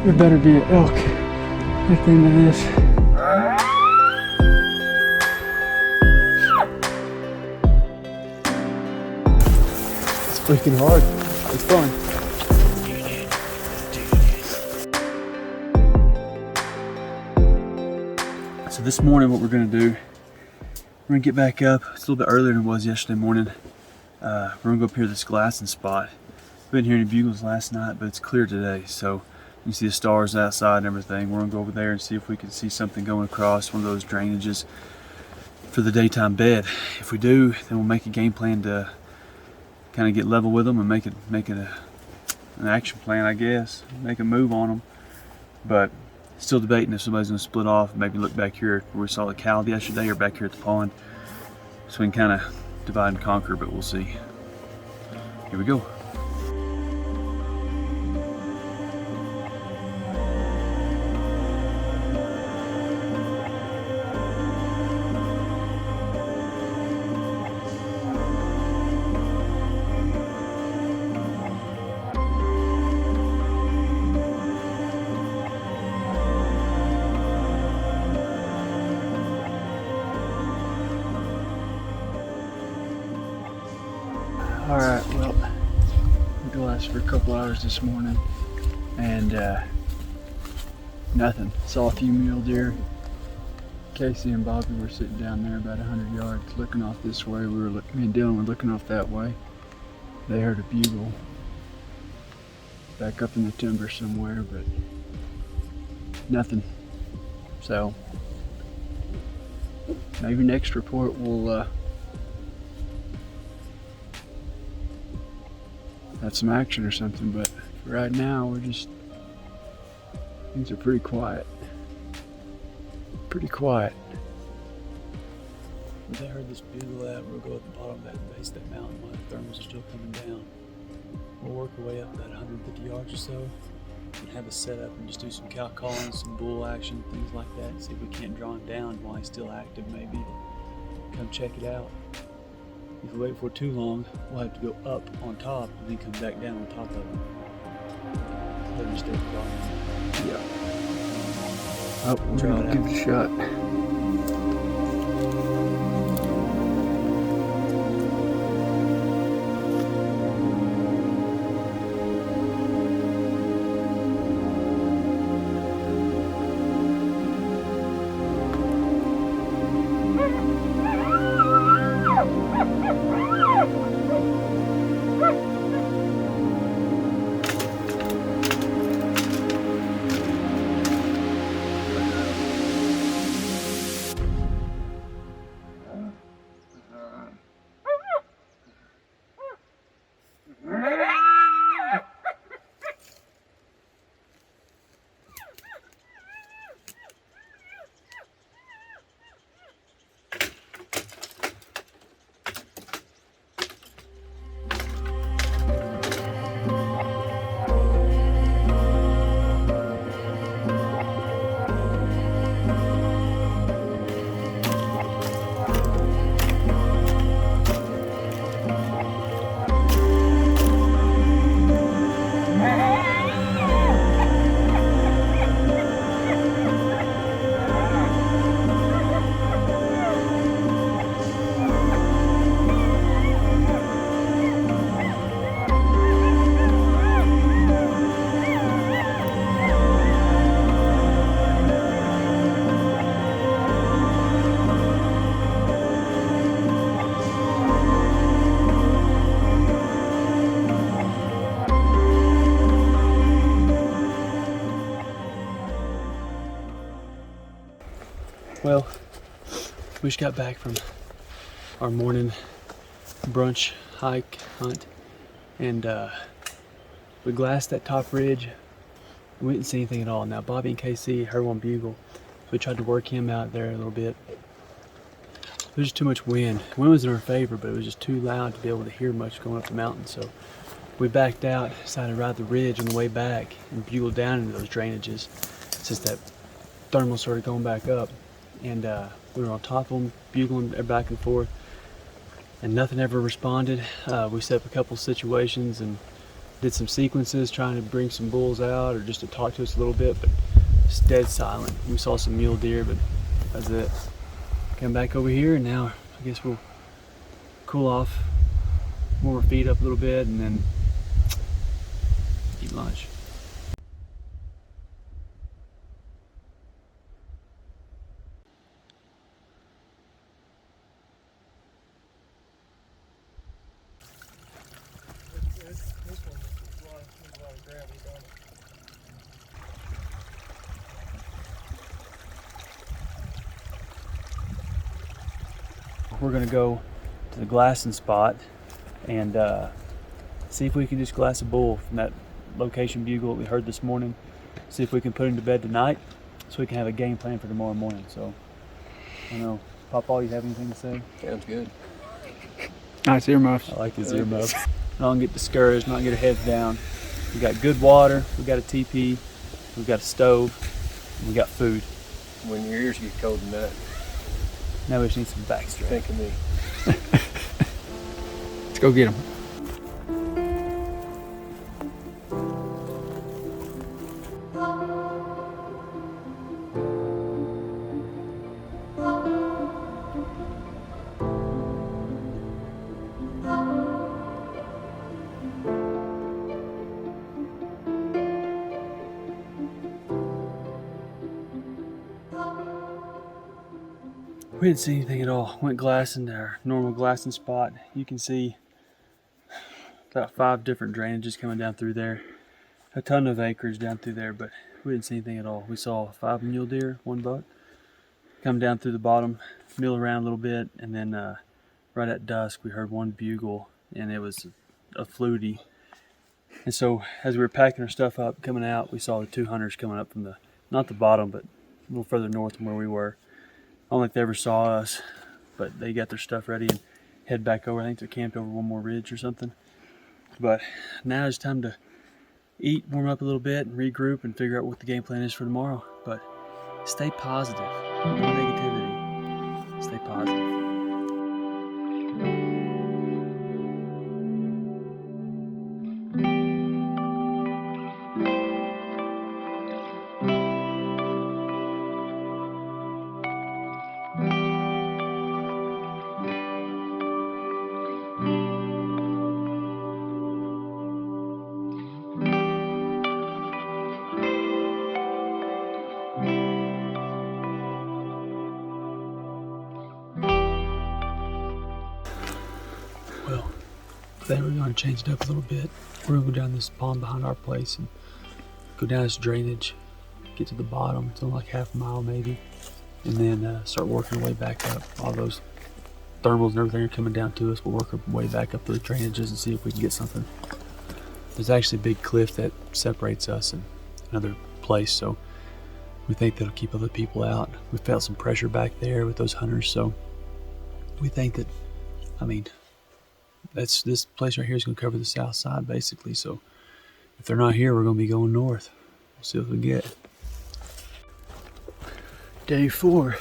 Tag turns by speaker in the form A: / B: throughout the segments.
A: There better be an elk at the end of this. It's freaking hard. It's fun. So this morning what we're gonna do, we're gonna get back up. It's a little bit earlier than it was yesterday morning. We're gonna go up here to this glassing spot. We didn't hear any bugles last night, but it's clear today. So you can see the stars outside and everything. We're gonna go over there and see if we can see something going across one of those drainages for the daytime bed. If we do, then we'll make a game plan to kind of get level with them and make it an action plan, I guess. Make a move on them. But still debating if somebody's gonna split off, maybe look back here where we saw the cow yesterday or back here at the pond. So we can kind of divide and conquer, but we'll see. Here we go. Alright, well, we glassed for a couple hours this morning and nothing. Saw a few mule deer. Casey and Bobby were sitting down there about 100 yards looking off this way. Me and Dylan were looking off that way. They heard a bugle back up in the timber somewhere, but nothing. So maybe next report we'll have some action or something, but for right now things are pretty quiet. Pretty quiet. They heard this bugle out. We'll go at the bottom of that base of that mountain while the thermals are still coming down. We'll work our way up about 150 yards or so and have a setup and just do some cow calling, some bull action, things like that. See if we can't draw him down while he's still active, maybe. Come check it out. If we wait for too long, we'll have to go up on top and then come back down on top of them. Let him stay quiet. Yeah. Oh, we're gonna give it a shot. Well, we just got back from our morning brunch, hike, hunt, and we glassed that top ridge. We didn't see anything at all. Now Bobby and KC heard one bugle, so we tried to work him out there a little bit. There was just too much wind. The wind was in our favor, but it was just too loud to be able to hear much going up the mountain. So we backed out, decided to ride the ridge on the way back and bugle down into those drainages since that thermal started going back up. And we were on top of them, bugling back and forth, and nothing ever responded. We set up a couple situations and Did some sequences trying to bring some bulls out or just to talk to us a little bit, but it's dead silent. We saw some mule deer, but that's it. Come back over here, and now I guess we'll cool off, warm our feet up a little bit, and then eat lunch. We're gonna go to the glassing spot and see if we can just glass a bull from that location bugle that we heard this morning. See if we can put him to bed tonight so we can have a game plan for tomorrow morning. So, I don't know, Papa, you have anything to say?
B: Sounds good.
C: Nice earmuffs.
A: I like his earmuffs. Not get discouraged, not get our heads down. We got good water, we got a teepee, we got a stove, and we got food.
B: When your ears get cold tonight,
A: Now we just need some backstrap.
B: think of me.
C: Let's go get them.
A: We didn't see anything at all. Went glassing, our normal glassing spot. You can see about 5 different drainages coming down through there. A ton of acreage down through there, but we didn't see anything at all. We saw 5 mule deer, 1 buck, come down through the bottom, mill around a little bit, and then right at dusk we heard 1 bugle, and it was a flutie. And so as we were packing our stuff up, coming out, we saw the 2 hunters coming up from the, not the bottom, but a little further north from where we were. I don't think they ever saw us, but they got their stuff ready and head back over. I think they're camped over one more ridge or something. But now it's time to eat, warm up a little bit, and regroup and figure out what the game plan is for tomorrow. But stay positive. No negativity. Stay positive. Well, today we're going to change it up a little bit. We're going to go down this pond behind our place and go down this drainage, get to the bottom. It's only like half a mile maybe, and then start working our way back up. All those thermals and everything are coming down to us. We'll work our way back up those drainages and see if we can get something. There's actually a big cliff that separates us and another place, so we think that'll keep other people out. We felt some pressure back there with those hunters, so we think that, I mean, this place right here is going to cover the south side basically, so if they're not here, we're going to be going north. We'll see what we get. Day 4.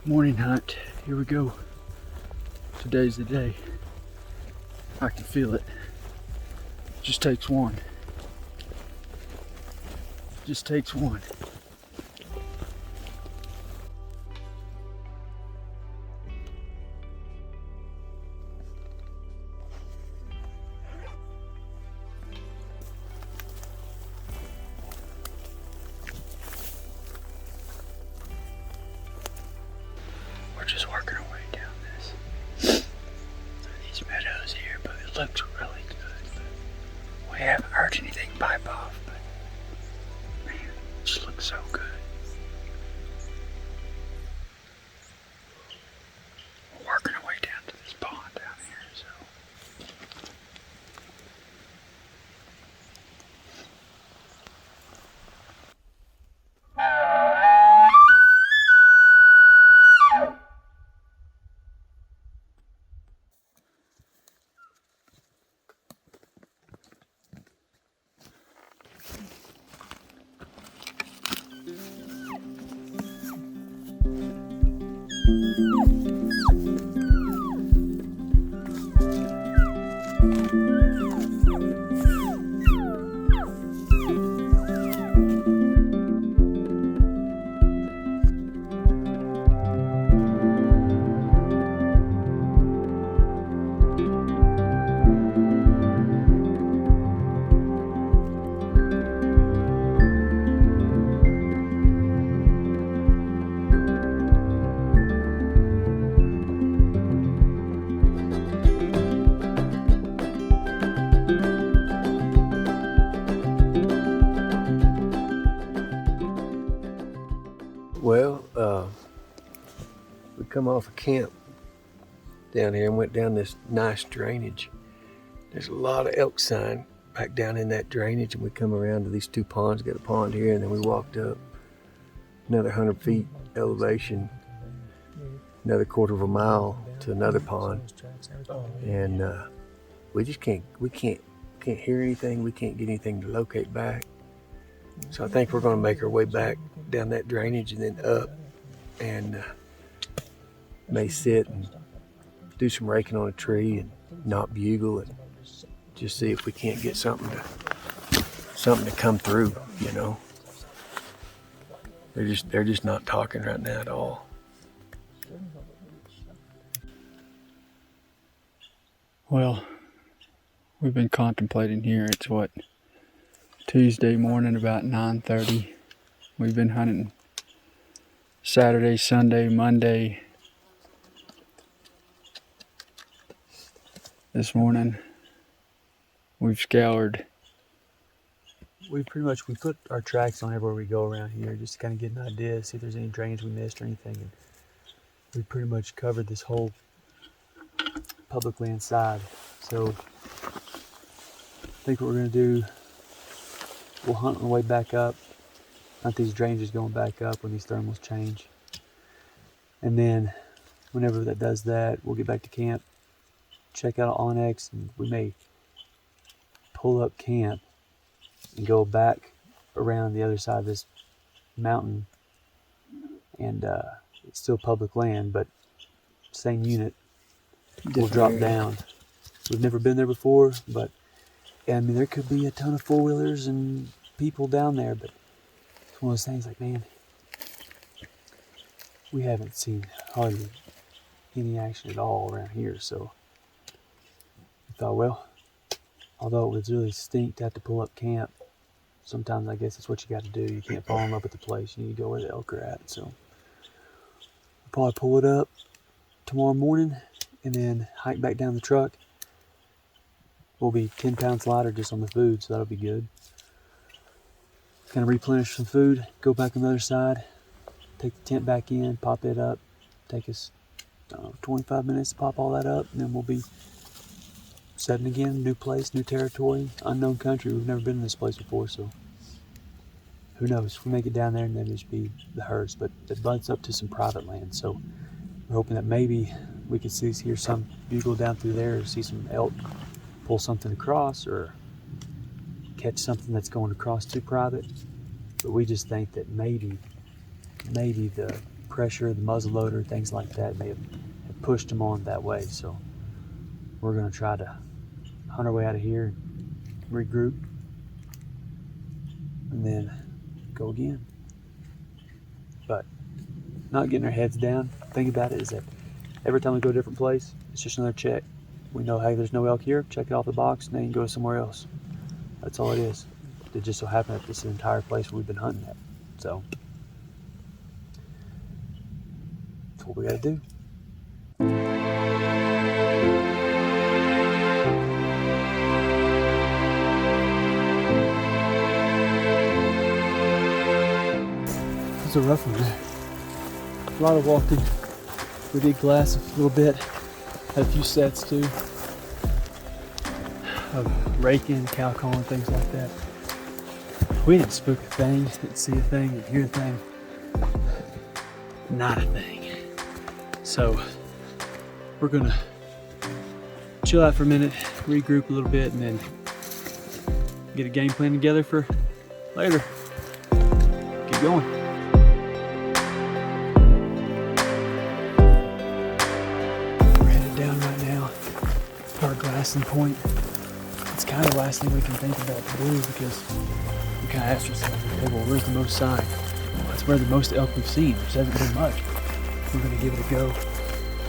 A: Morning hunt. Here we go. Today's the day. I can feel it. Just takes one. Just takes one. We're just working our way down this through these meadows here, but it looks really good. We haven't heard anything pipe off, but man, it just looks so good. We're working our way down to this pond down here, so.
B: we come off of camp down here and went down this nice drainage. There's a lot of elk sign back down in that drainage, and we come around to these two ponds. Got a pond here, and then we walked up another 100 feet elevation, another quarter of a mile to another pond, and we just can't hear anything. We can't get anything to locate back. So I think we're going to make our way back down that drainage and then up, and may sit and do some raking on a tree and not bugle and just see if we can't get something to come through. You know, they're just not talking right now at all.
C: Well, we've been contemplating here. It's what, Tuesday morning about 9:30. We've been hunting Saturday, Sunday, Monday. This morning we've scoured.
A: We put our tracks on everywhere we go around here just to kind of get an idea, see if there's any drainage we missed or anything. And we pretty much covered this whole public land side. So I think what we're going to do, we'll hunt on the way back up, hunt these drainages going back up when these thermals change. And then whenever that does that, we'll get back to camp, check out Onyx, and we may pull up camp and go back around the other side of this mountain. And it's still public land, but same unit. We'll drop down. We've never been there before, but I mean, there could be a ton of four-wheelers and people down there, but it's one of those things like, man, we haven't seen hardly any action at all around here. So we thought, well, although it would really stink to have to pull up camp, sometimes I guess that's what you got to do. You can't follow them up at the place. You need to go where the elk are at. So we'll probably pull it up tomorrow morning and then hike back down the truck. We'll be 10 pounds lighter just on the food, so that'll be good. Kind of replenish some food, go back on the other side, take the tent back in, pop it up. Take us 25 minutes to pop all that up, and then we'll be setting again. New place, new territory, unknown country. We've never been in this place before, so who knows? If we make it down there, and then just be the herds, but it butts up to some private land, so we're hoping that maybe we could hear some bugle down through there, or see some elk pull something across, or catch something that's going across to private. But we just think that maybe the pressure, the muzzle loader, things like that may have pushed them on that way. So we're going to try to hunt our way out of here, regroup, and then go again. But not getting our heads down. The thing about it is that every time we go to a different place, it's just another check. We know, hey, there's no elk here, check it off the box, and then you can go somewhere else. That's all it is. It just so happened that this is the entire place we've been hunting at. So that's what we gotta do. It's a rough one there. A lot of walking. We did glass a little bit. Had a few sets too of raking, cow calling, things like that. We didn't spook a thing, didn't see a thing, didn't hear a thing. Not a thing. So we're gonna chill out for a minute, regroup a little bit, and then get a game plan together for later. Keep going. Our glassing point. It's kind of the last thing we can think about to do, because we kind of asked ourselves, okay, well, where's the most sign? Well, that's where the most elk we've seen. There hasn't been much. We're going to give it a go.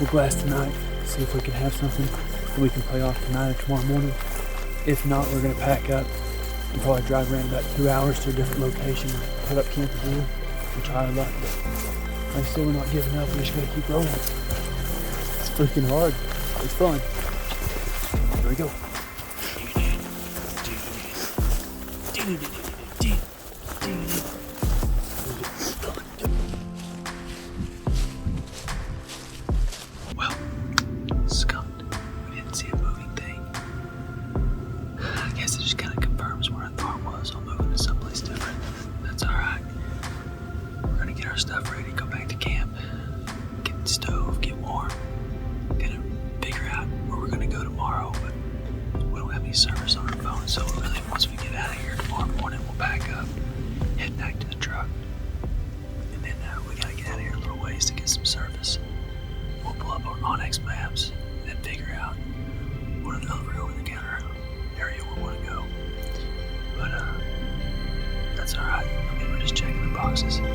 A: We'll glass tonight, see if we can have something that we can play off tonight or tomorrow morning. If not, we're going to pack up and probably drive around about 2 hours to a different location, put up camp again, and try our luck. But like I said, we're not giving up. We're just going to keep rolling. It's freaking hard. It's fun. Here we go.
B: boxes.